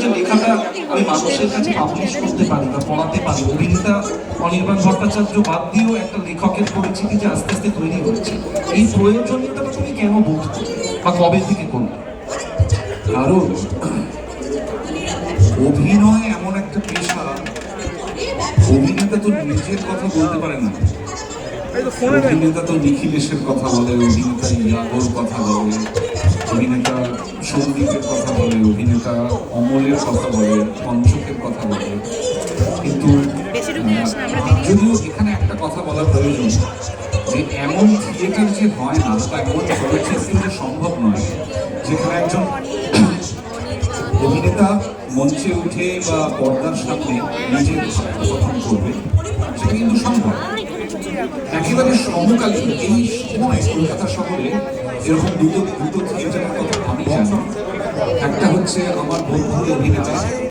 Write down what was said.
যে লেখাটা আমি মানুষের কাছে পাবলিশ করতে পারি বা পড়াতে পারি, অভিনেতা অনির্বাণ ভট্টাচার্য বাদ দিয়েও একটা লেখকের পরিচিতি যে আস্তে আস্তে তৈরি হচ্ছে, এই প্রয়োজনীয়তাটা তুমি কেন বোধ করো বা কবে থেকে করো? কারণ অভিনয় এমন একটা পেশা, অভিনেতা তো নিজের কথা বলতে পারে না, অভিনেতা তো নিখিলেশের কথা বলে, অভিনেতা ইয়াগোর কথা বলে, অভিনেতা সন্দীপের কথা বলে, অভিনেতা অমলের কথা বলে, পঞ্চকের কথা বলে। কিন্তু যদিও এখানে একটা কথা বলা প্রয়োজন, যে এমন থিয়েটার যে হয় না বা এমন চলচ্চিত্র যে সম্ভব নয় যেখানে একজন অভিনেতা মঞ্চে উঠে বা পর্দার সামনে নিজের কথন করবে, সেটা কিন্তু সম্ভব। একেবারে সমকালীন এই সময় কলকাতা শহরে এরকম দুটো থিয়েটারের কথা আমি জানি। একটা হচ্ছে আমার বন্ধু অভিনেতা